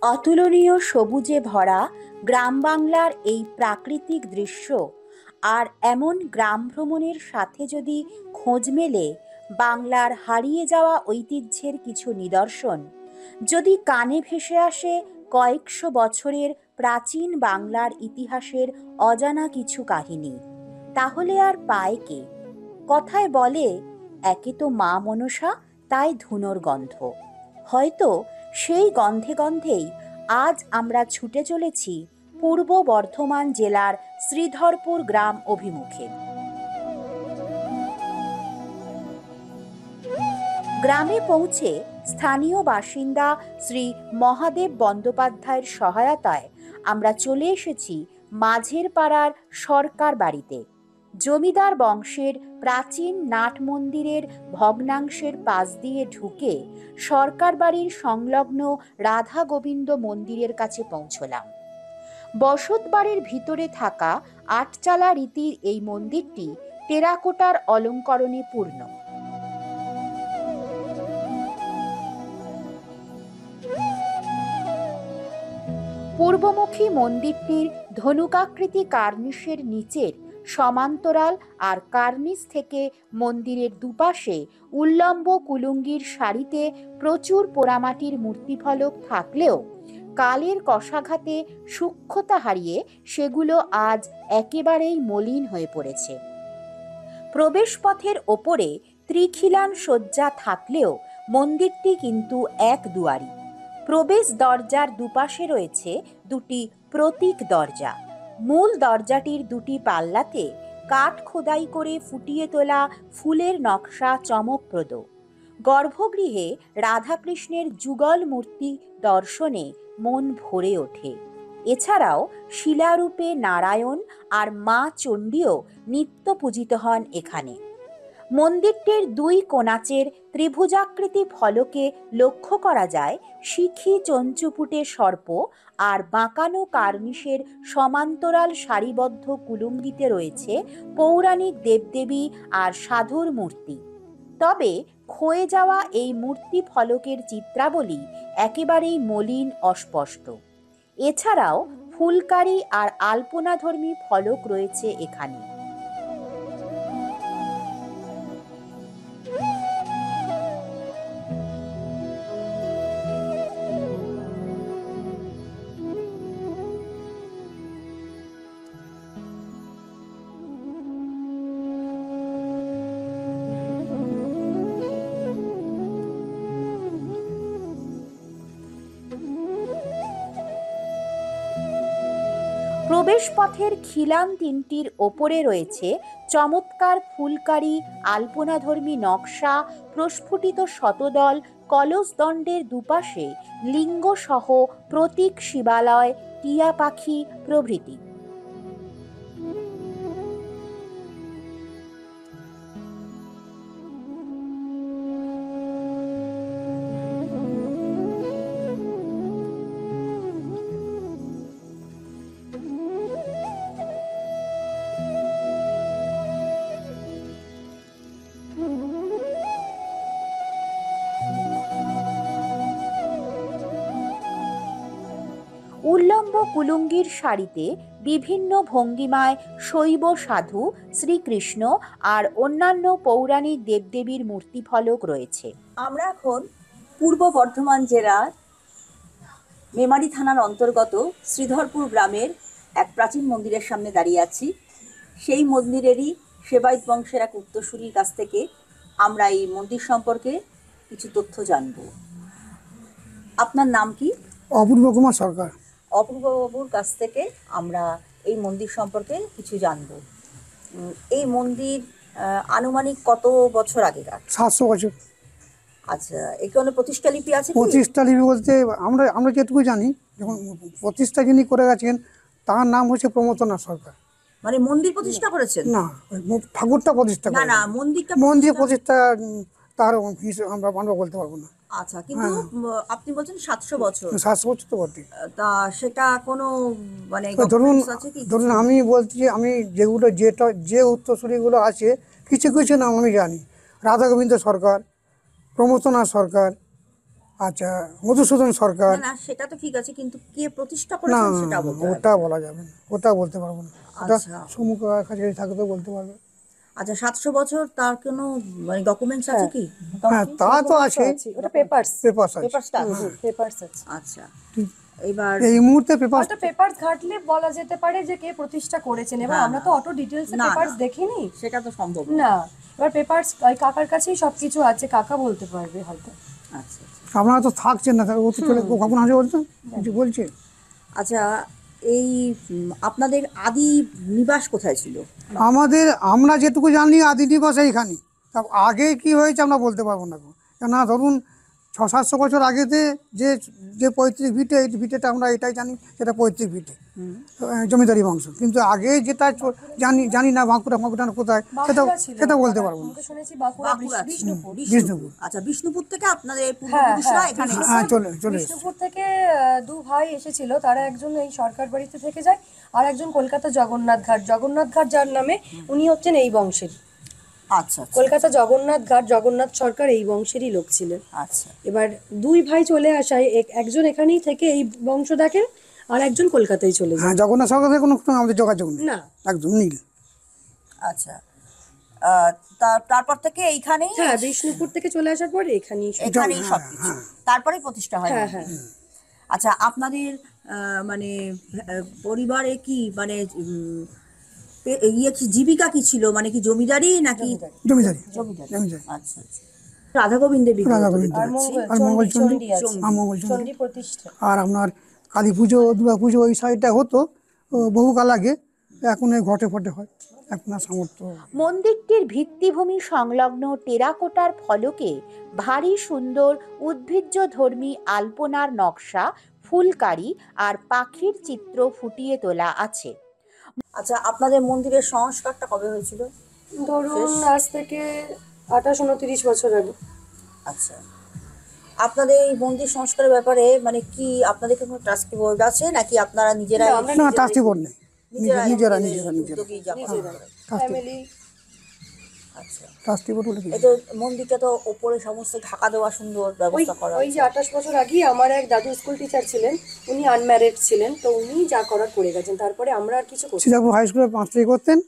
অতুলনীয় সবুজে ভরা গ্রাম বাংলার এই প্রাকৃতিক দৃশ্য আর এমন গ্রাম ভ্রমণের সাথে যদি খোঁজ মেলে বাংলার হারিয়ে যাওয়া ঐতিহ্যের কিছু নিদর্শন, যদি কানে ভেসে আসে কয়েকশো বছরের প্রাচীন বাংলার ইতিহাসের অজানা কিছু কাহিনী, তাহলে আর পায় কে? কথায় বলে, একে তো মা মনসা, তাই ধুনোর গন্ধ। হয়তো সেই গন্ধে গন্ধেই আজ আমরা ছুটে চলেছি পূর্ব বর্ধমান জেলার শ্রীধরপুর গ্রাম অভিমুখে। গ্রামে পৌঁছে স্থানীয় বাসিন্দা শ্রী মহাদেব বন্দ্যোপাধ্যায়ের সহায়তায় আমরা চলে এসেছি মাঝের পাড়ার সরকার বাড়িতে। জমিদার বংশের প্রাচীন নাট মন্দিরের ভগ্নাংশের পাশ দিয়ে ঢুকে সরকার বাড়ির সংলগ্ন রাধা গোবিন্দ মন্দিরের কাছে পৌঁছলাম। বসত বাড়ির ভিতরে থাকা আটচালা রীতির এই মন্দিরটি টেরাকোটার অলঙ্করণে পূর্ণ। পূর্বমুখী মন্দিরটির ধনুকাকৃতি কার্নিশের নিচের সমান্তরাল আর কার্নিস থেকে মন্দিরের দুপাশে উল্লম্ব কুলুঙ্গির সারিতে প্রচুর পোড়ামাটির মূর্তিফলক থাকলেও কালের কষাঘাতে সূক্ষ্মতা হারিয়ে সেগুলো আজ একেবারেই মলিন হয়ে পড়েছে। প্রবেশপথের ওপরে ত্রিখিলান সজ্জা থাকলেও মন্দিরটি কিন্তু এক দুয়ারি। প্রবেশ দরজার দুপাশে রয়েছে দুটি প্রতীক দরজা। মূল দরজাটির দুটি পাল্লাতে কাঠ খোদাই করে ফুটিয়ে তোলা ফুলের নকশা চমকপ্রদ। গর্ভগৃহে রাধাকৃষ্ণের যুগল মূর্তি দর্শনে মন ভরে ওঠে। এছাড়াও শিলারূপে নারায়ণ আর মা চণ্ডীও নিত্য পূজিত হন এখানে। মন্দিরটির দুই কোণাচের ত্রিভুজাকৃতি ফলকে লক্ষ্য করা যায় শিখি চঞ্চুপুটে সর্প, আর বাঁকানো কার্নিশের সমান্তরাল সারিবদ্ধ কুলুঙ্গিতে রয়েছে পৌরাণিক দেবদেবী আর সাধুর মূর্তি। তবে ক্ষয়ে যাওয়া এই মূর্তি ফলকের চিত্রাবলী একেবারেই মলিন, অস্পষ্ট। এছাড়াও ফুলকারি আর আলপনাধর্মী ফলক রয়েছে এখানে। প্রবেশপথের খিলান তিনটির ওপরে রয়েছে চমৎকার ফুলকারি আলপনাধর্মী নকশা, প্রস্ফুটিত শতদল, কলসদণ্ডের দুপাশে লিঙ্গসহ প্রতীক শিবালয়, টিয়া পাখি প্রভৃতি। উল্লম্ব কুলুঙ্গির সারিতে বিভিন্ন ভঙ্গিমায় শৈব সাধু, শ্রীকৃষ্ণ আর অন্যান্য পৌরাণিক দেবদেবীর মূর্তিফলক রয়েছে। আমরা এখন পূর্ব বর্ধমান জেলার মেমারি থানার অন্তর্গত শ্রীধরপুর গ্রামের এক প্রাচীন মন্দিরের সামনে দাঁড়িয়ে আছি। সেই মন্দিরেরই সেবায়ত বংশের এক উত্তরসূরির কাছ থেকে আমরা এই মন্দির সম্পর্কে কিছু তথ্য জানব। আপনার নাম কি? অপূর্ব কুমার সরকার। অপূর্ববাবুর কাছ থেকে আমরা এই মন্দির সম্পর্কে কিছু জানব। এই মন্দির আনুমানিক কত বছর আগেকার? 700 বছর। আচ্ছা, এখানে প্রতিষ্ঠা লিপি আছে? প্রতিষ্ঠা লিপি বলতে আমরা যেটুকু জানি, যখন প্রতিষ্ঠা যিনি করে গেছেন তার নাম হচ্ছে প্রমথনাথ সরকার। মানে মন্দির প্রতিষ্ঠা করেছেন? না, ঠাকুরটা প্রতিষ্ঠা না না, মন্দির প্রতিষ্ঠা তার আমরা বলতে পারবো না। আচ্ছা, কিন্তু আপনি বলছেন 700 বছর। 700 বছর তো বটে। তা সেটা কোনো মানে ধরুন আমি বলছি, আমি যে উত্তরসূরিগুলো আছে কিছু কিছু নাম আমি জানি। রাধা গোবিন্দ সরকার, প্রমথনাথ সরকার, আচ্ছা, মধুসূদন সরকার। না না, সেটা তো ঠিক আছে, কিন্তু কে প্রতিষ্ঠা না করেছেন না, সেটা না, বলতে হবে। ওটা বলা যাবে না, ওটা বলতে পারবো না। ওটা আচ্ছা সম্মুখ কাছে থাকতে বলতে পারবে। আচ্ছা, 700 বছর তার কোনো মানে ডকুমেন্টস আছে হ্যাঁ। কি হ্যাঁ, মোটামুটি? তা তো আছে, ওটা পেপারস, পেপার্স আছে। পেপারসটা আছে? পেপারস আছে। আচ্ছা, এবার এই মুহূর্তে পেপার হয়তো পেপারস ঘাটলে বলা যেতে পারে যে কে প্রতিষ্ঠা করেছেন, এবার হ্যাঁ, আমরা তো অত ডিটেলসে না, পেপারস না। দেখিনি। সেটা তো সম্ভব না। না, এবার পেপারস ওই কাকার কাছেই সবকিছু আছে, কাকা বলতে পারবে হয়তো। আচ্ছা আপনারা তো থাকছেন না, ও তো চলে কখন আসে বলছেন, কিছু বলছে। আচ্ছা, এই আপনাদের আদি নিবাস কোথায় ছিল? আমরা যেটুকু জানি আদি নিবাস এইখানে। তা আগে কি হয়েছে আমরা বলতে পারবো না গো। কেননা ধরুন 600-700 বছর আগেতে যে যে পৈতৃক ভিটে, এই ভিটেটা আমরা এটাই জানি, সেটা পৈতৃক ভিটে, জমিদারি বংশ। কিন্তু আগে যেটা জানি না বাঁকুড়া কোথায়, সেটা বাঁকুড়া ছিল, সেটা বলতে পারবো না। মুখে শুনেছি বাঁকুড়া, বাঁকুড়া ছিল। বিষ্ণুপুর। বিষ্ণুপুর। আচ্ছা, বিষ্ণুপুর থেকে আপনাদের পূর্বপুরুষরা এখানে এসেছে। হ্যাঁ, চলে এসছে। বিষ্ণুপুর থেকে দু ভাই এসেছিল, তারা একজন এই সরকার বাড়িতে থেকে যায়, আর একজন কলকাতা জগন্নাথ ঘাট যার নামে, উনি হচ্ছেন এই বংশের। আচ্ছা আচ্ছা কলকাতা জগন্নাথ সরকার এই বংশেরই লোক ছিলেন। আচ্ছা এবার দুই ভাই চলে আসায় একজন এখানেই থেকে এই বংশ দেখেন, আর একজন কলকাতায় চলে যায়। হ্যাঁ, জগন্নাথ সরকারের কোনো আমাদের যোগাযোগ নেই, না, একদম নীল। আচ্ছা। তারপর থেকে এইখানেই হ্যাঁ, বিষ্ণুপুর থেকে চলে আসার পরে এখানেই এখানেই সবকিছু, তারপরেই প্রতিষ্ঠা হয়। হ্যাঁ হ্যাঁ। আচ্ছা, আপনাদের মানে পরিবারে কি মানে ইয়ে কি জীবিকা কি ছিল, মানে কি জমিদারি নাকি? জমিদারি। জমিদারি। জমিদারি। আচ্ছা আচ্ছা। রাধা গোবিন্দের বিগ্রহ রাধা তো গোবিন্দ দেখতে আর পাচ্ছি। আর মঙ্গলচণ্ডী, চণ্ডী আছে, আর মঙ্গলচণ্ডী। চণ্ডী প্রতিষ্ঠা। আর আপনার কালী পুজো, দুর্গা পুজো ওই সাইডটা হতো বহুকাল আগে, এখন এই ঘটে ফটে হয়, এখন আর সামর্থ্য। মন্দিরটির ভিত্তিভূমি সংলগ্ন টেরাকোটার ফলকে ভারী সুন্দর উদ্ভিজ্জধর্মী আলপনার নকশা, ফুলকারি আর পাখির চিত্র ফুটিয়ে তোলা আছে। আচ্ছা, আপনাদের মন্দিরের সংস্কারটা কবে হয়েছিল? ধরুন আজ থেকে 28-29 বছর আগে। আচ্ছা, আপনাদের এই মন্দির সংস্কারের ব্যাপারে মানে কি আপনাদের কি কোনো ট্রাস্টি বোর্ড আছে, নাকি আপনারা নিজেরাই না, আমরা না, ট্রাস্টি বোর্ড নেই, নিজেরা উদ্যোগী যা করেন? ফ্যামিলি। আচ্ছা, ট্রাস্টি বোর্ড বলে কি? এই তো মন্দিরটা তো ওপরে সমস্ত ঢাকা দেওয়া সুন্দর ওই ব্যবস্থা করা ওই যে 28 বছর আগে আমার এক দাদু স্কুল টিচার ছিলেন, উনি আনম্যারিড ছিলেন, তো উনি যা করার করে গেছেন, তারপরে আমরা আর কিছু করি। সিরাপুর হাই স্কুলে মাস্টারি করতেন,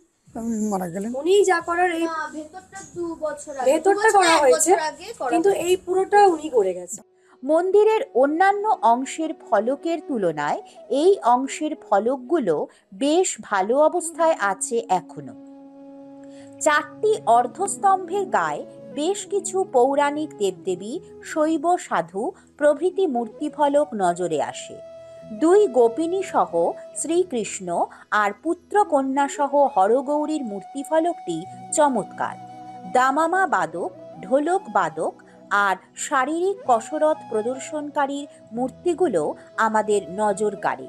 মারা গেলেন। উনি যা করার এই ভেতরটা 2 বছর আগে, ভেতরটা 2 বছর, করা 1 হয়েছে, বছর আগে করা কিন্তু হয়েছে। এই পুরোটা উনি করে গেছেন। মন্দিরের অন্যান্য অংশের ফলকের তুলনায় এই অংশের ফলকগুলো বেশ ভালো অবস্থায় আছে এখনো। 4টি অর্ধস্তম্ভের গায়ে বেশ কিছু পৌরাণিক দেবদেবী, শৈব সাধু প্রভৃতি মূর্তিফলক নজরে আসে। 2 গোপিনী সহ শ্রীকৃষ্ণ আর পুত্র কন্যা সহ হরগৌরীর মূর্তিফলকটি চমৎকার। দামামা বাদক, ঢোলক বাদক আর শারীরিক কসরত প্রদর্শনকারীর মূর্তিগুলো আমাদের নজর কাড়ে।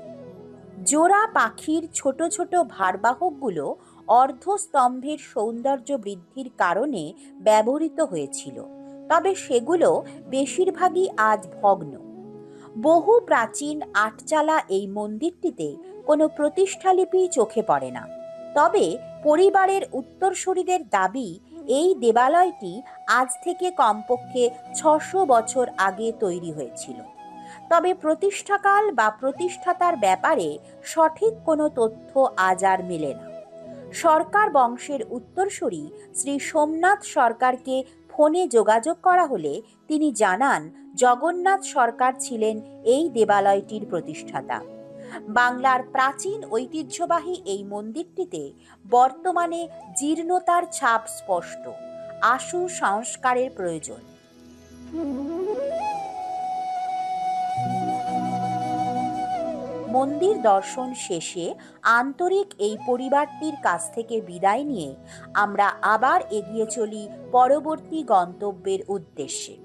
জোড়া পাখির ছোট ছোট ভারবাহকগুলো অর্ধস্তম্ভের সৌন্দর্য বৃদ্ধির কারণে ব্যবহৃত হয়েছিল, তবে সেগুলো বেশিরভাগই আজ ভগ্ন। বহু প্রাচীন আটচালা এই মন্দিরটিতে কোনো প্রতিষ্ঠালিপি চোখে পড়ে না, তবে পরিবারের উত্তরসূরিদের দাবি এই দেবালয়টি আজ থেকে কমপক্ষে 600 বছর আগে তৈরি হয়েছিল। তবে প্রতিষ্ঠাকাল বা প্রতিষ্ঠাতার ব্যাপারে সঠিক কোনো তথ্য আজ আর মেলে না। সরকার বংশের উত্তরসূরি শ্রী সোমনাথ সরকারকে ফোনে যোগাযোগ করা হলে তিনি জানান জগন্নাথ সরকার ছিলেন এই দেবালয়টির প্রতিষ্ঠাতা। বাংলার প্রাচীন ঐতিহ্যবাহী এই মন্দিরটিতে বর্তমানে জীর্ণতার ছাপ স্পষ্ট, আশু সংস্কারের প্রয়োজন। মন্দির দর্শন শেষে আন্তরিক এই পরিবারটির কাছ থেকে বিদায় নিয়ে আমরা আবার এগিয়ে চলি পরবর্তী গন্তব্যের উদ্দেশ্যে।